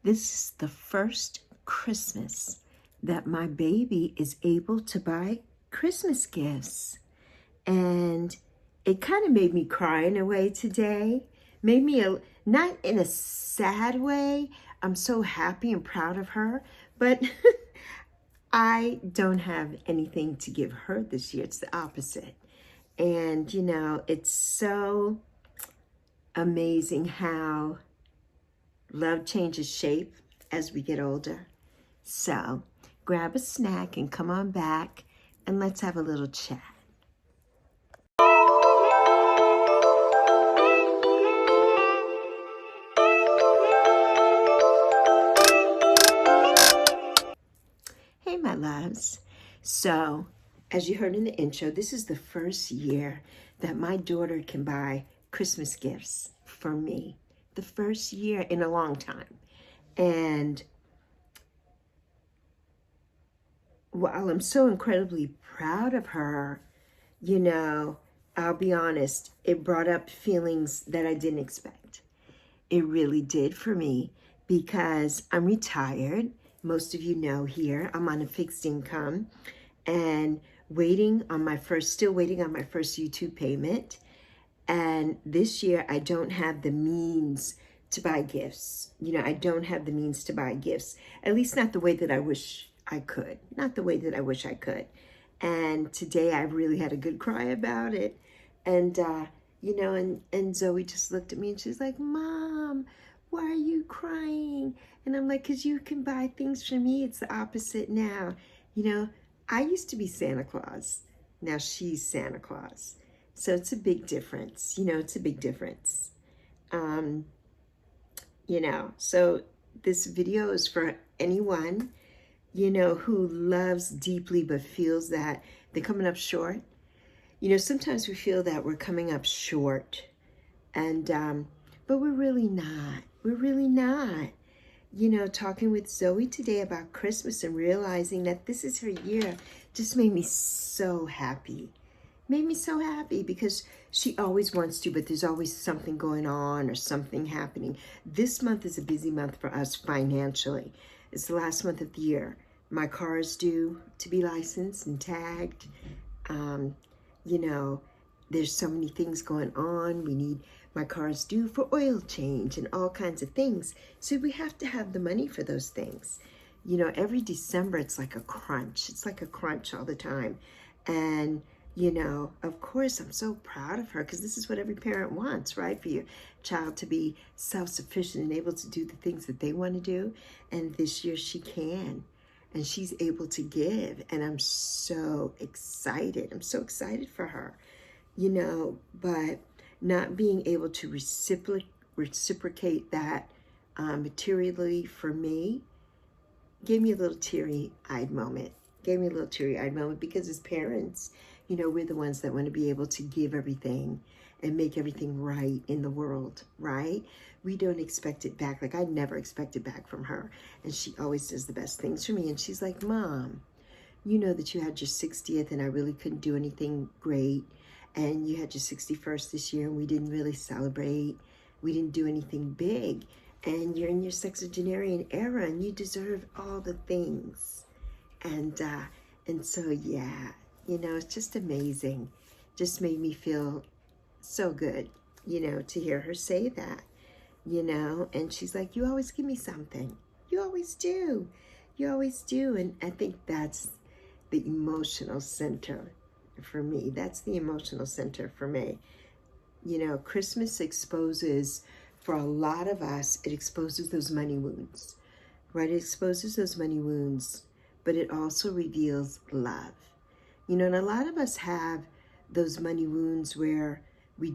This is the first Christmas that my baby is able to buy Christmas gifts. And it kind of made me cry in a way today. Made me, not in a sad way. I'm so happy and proud of her. But I don't have anything to give her this year. It's the opposite. And, it's so amazing how love changes shape as we get older. So grab a snack and come on back and let's have a little chat. Hey, my loves. So, as you heard in the intro, this is the first year that my daughter can buy Christmas gifts for me. The first year in a long time. And while I'm so incredibly proud of her, I'll be honest, it brought up feelings that I didn't expect. It really did for me because I'm retired. Most of you know here, I'm on a fixed income and still waiting on my first YouTube payment. And this year I don't have the means to buy gifts. I don't have the means to buy gifts, at least not the way that I wish I could. And today I really had a good cry about it. And, and Zoe just looked at me and she's like, Mom, why are you crying? And I'm like, because you can buy things for me. It's the opposite now. I used to be Santa Claus. Now she's Santa Claus. So it's a big difference. It's a big difference. So this video is for anyone, who loves deeply but feels that they're coming up short. Sometimes we feel that we're coming up short, and but we're really not. We're really not. Talking with Zoe today about Christmas and realizing that this is her year just made me so happy. Made me so happy because she always wants to, but there's always something going on or something happening. This month is a busy month for us financially. It's the last month of the year. My car is due to be licensed and tagged. There's so many things going on. My car is due for oil change and all kinds of things. So we have to have the money for those things. Every December, it's like a crunch. It's like a crunch all the time. And, of course, I'm so proud of her because this is what every parent wants, right? For your child to be self-sufficient and able to do the things that they want to do. And this year she can. And she's able to give. And I'm so excited. I'm so excited for her, but not being able to reciprocate that materially for me gave me a little teary-eyed moment. Because as parents, we're the ones that want to be able to give everything and make everything right in the world, right? We don't expect it back. Like I never expect it back from her. And she always does the best things for me. And she's like, Mom, you know that you had your 60th and I really couldn't do anything great. And you had your 61st this year and we didn't really celebrate. We didn't do anything big. And you're in your sexagenarian era and you deserve all the things. And so, yeah, it's just amazing. Just made me feel so good, to hear her say that, and she's like, you always give me something. You always do. And I think that's the emotional center for me. Christmas exposes, for a lot of us, it exposes those money wounds, right? It exposes those money wounds, but it also reveals love. And a lot of us have those money wounds where we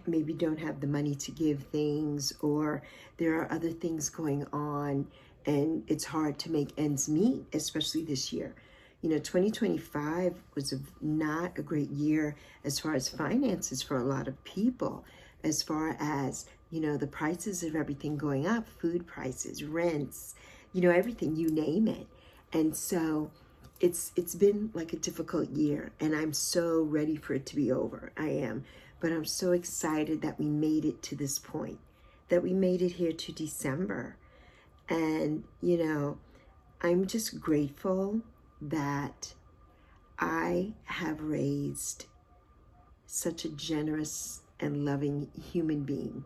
maybe don't have the money to give things, or there are other things going on and it's hard to make ends meet, especially this year. 2025 was not a great year as far as finances for a lot of people, as far as, the prices of everything going up, food prices, rents, everything, you name it. And so it's been like a difficult year, and I'm so ready for it to be over. I am. But I'm so excited that we made it to this point, that we made it here to December. And, I'm just grateful that I have raised such a generous and loving human being.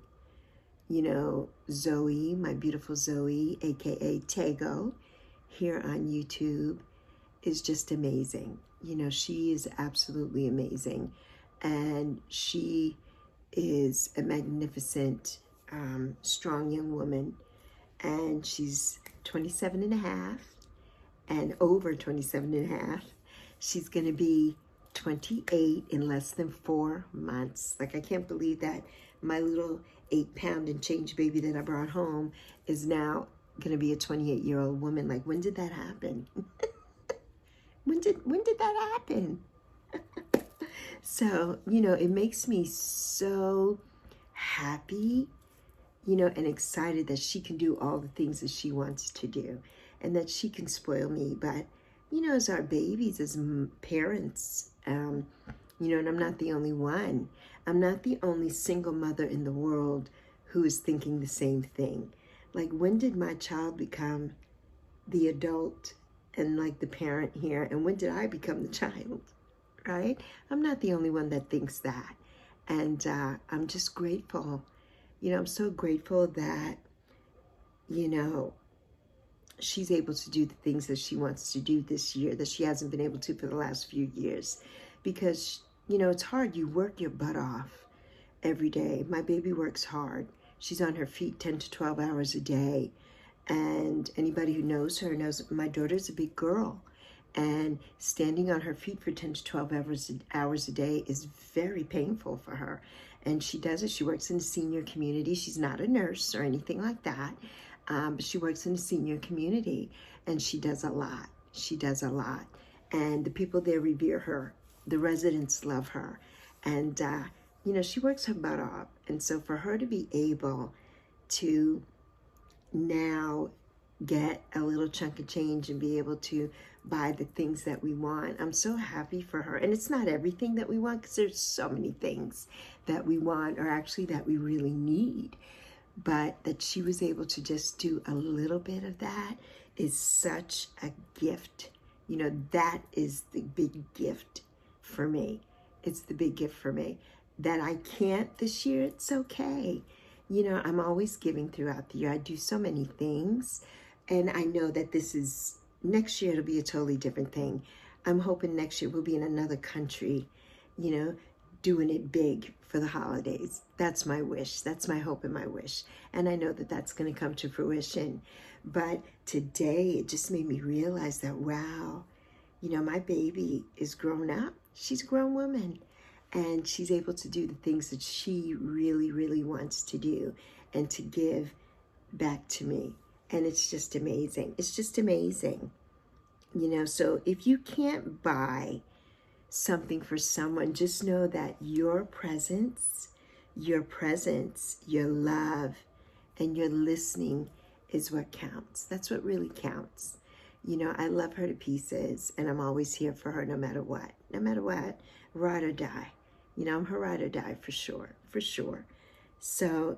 Zoe, my beautiful Zoe, aka Tego, here on YouTube, is just amazing. She is absolutely amazing. And she is a magnificent, strong young woman. And she's 27 and a half and over 27 and a half. She's going to be 28 in less than 4 months. Like, I can't believe that my little 8-pound and change baby that I brought home is now going to be a 28-year-old woman. Like, when did that happen? When did that happen? So, it makes me so happy, and excited that she can do all the things that she wants to do and that she can spoil me. But, as our babies, as parents, and I'm not the only one. I'm not the only single mother in the world who is thinking the same thing. Like, when did my child become the adult and like the parent here? And when did I become the child, right? I'm not the only one that thinks that. And I'm just grateful. I'm so grateful that, she's able to do the things that she wants to do this year that she hasn't been able to for the last few years. Because, it's hard. You work your butt off every day. My baby works hard. She's on her feet 10 to 12 hours a day. And anybody who knows her knows my daughter's a big girl. And standing on her feet for 10 to 12 hours a day is very painful for her. And she does it. She works in the senior community. She's not a nurse or anything like that. But she works in the senior community. And she does a lot. She does a lot. And the people there revere her. The residents love her. And, she works her butt off. And so for her to be able to now get a little chunk of change and be able to buy the things that we want, I'm so happy for her. And it's not everything that we want, because there's so many things that we want, or actually that we really need. But that she was able to just do a little bit of that is such a gift. That is the big gift for me. It's the big gift for me. That I can't this year, it's okay. I'm always giving throughout the year. I do so many things. And I know that next year it'll be a totally different thing. I'm hoping next year we'll be in another country, doing it big for the holidays. That's my wish. That's my hope and my wish. And I know that that's going to come to fruition. But today it just made me realize that, wow, my baby is grown up. She's a grown woman. And she's able to do the things that she really, really wants to do and to give back to me. And it's just amazing. It's just amazing. So if you can't buy something for someone, just know that your presence, your love, and your listening is what counts. That's what really counts. I love her to pieces, and I'm always here for her no matter what. No matter what, ride or die. I'm her ride or die for sure, for sure. So,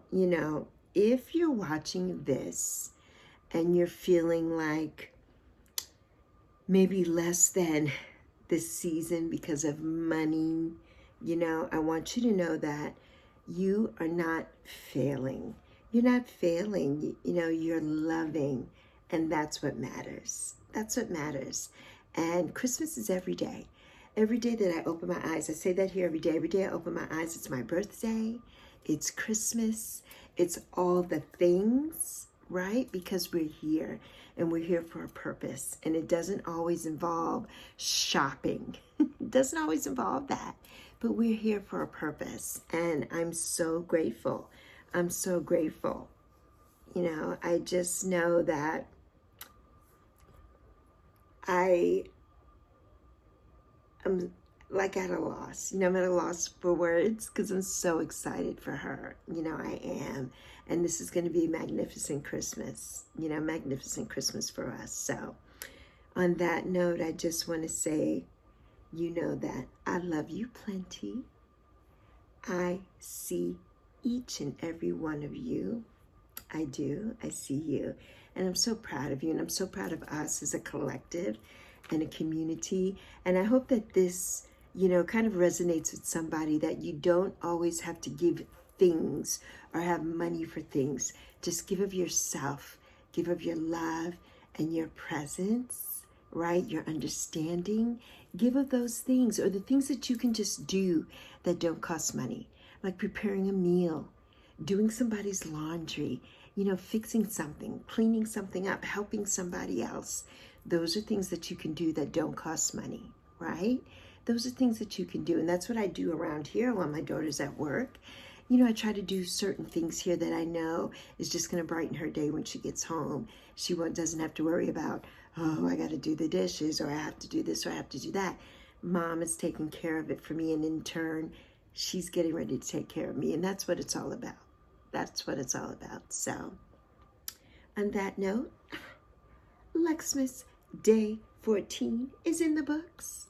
if you're watching this and you're feeling like maybe less than this season because of money, I want you to know that you are not failing. You're not failing. You're loving, and that's what matters. That's what matters. And Christmas is every day. Every day that I open my eyes, I say that here every day. Every day I open my eyes, it's my birthday, it's Christmas, it's all the things, right? Because we're here, and we're here for a purpose. And it doesn't always involve shopping. It doesn't always involve that. But we're here for a purpose. And I'm so grateful. I'm so grateful. I just know that I'm like at a loss. I'm at a loss for words because I'm so excited for her. I am. And this is going to be a magnificent Christmas. Magnificent Christmas for us. So on that note, I just want to say, that I love you plenty. I see each and every one of you. I do. I see you. And I'm so proud of you. And I'm so proud of us as a collective and a community. And I hope that this, kind of resonates with somebody, that you don't always have to give things or have money for things. Just give of yourself, give of your love and your presence, right? Your understanding. Give of those things, or the things that you can just do that don't cost money, like preparing a meal, doing somebody's laundry, fixing something, cleaning something up, helping somebody else. Those are things that you can do that don't cost money, right? Those are things that you can do. And that's what I do around here while my daughter's at work. I try to do certain things here that I know is just going to brighten her day when she gets home. She doesn't have to worry about, oh, I got to do the dishes, or I have to do this, or I have to do that. Mom is taking care of it for me, and in turn, she's getting ready to take care of me. And that's what it's all about. That's what it's all about. So, on that note, Lexmas Day 14 is in the books.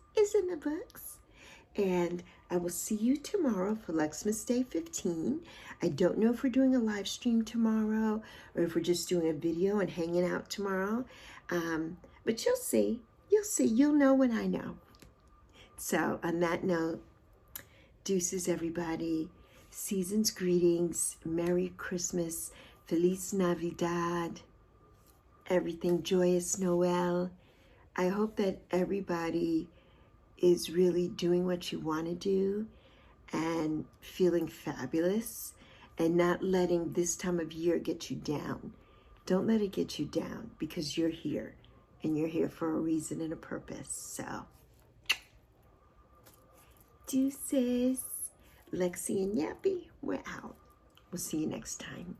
And I will see you tomorrow for Lexmas Day 15. I don't know if we're doing a live stream tomorrow or if we're just doing a video and hanging out tomorrow. But you'll see. You'll know when I know. So on that note, deuces everybody. Season's greetings. Merry Christmas. Feliz Navidad. Everything joyous Noel. I hope that everybody is really doing what you want to do and feeling fabulous and not letting this time of year get you down. Don't let it get you down, because you're here and you're here for a reason and a purpose. So, deuces. Lexi and Yappy, we're out. We'll see you next time.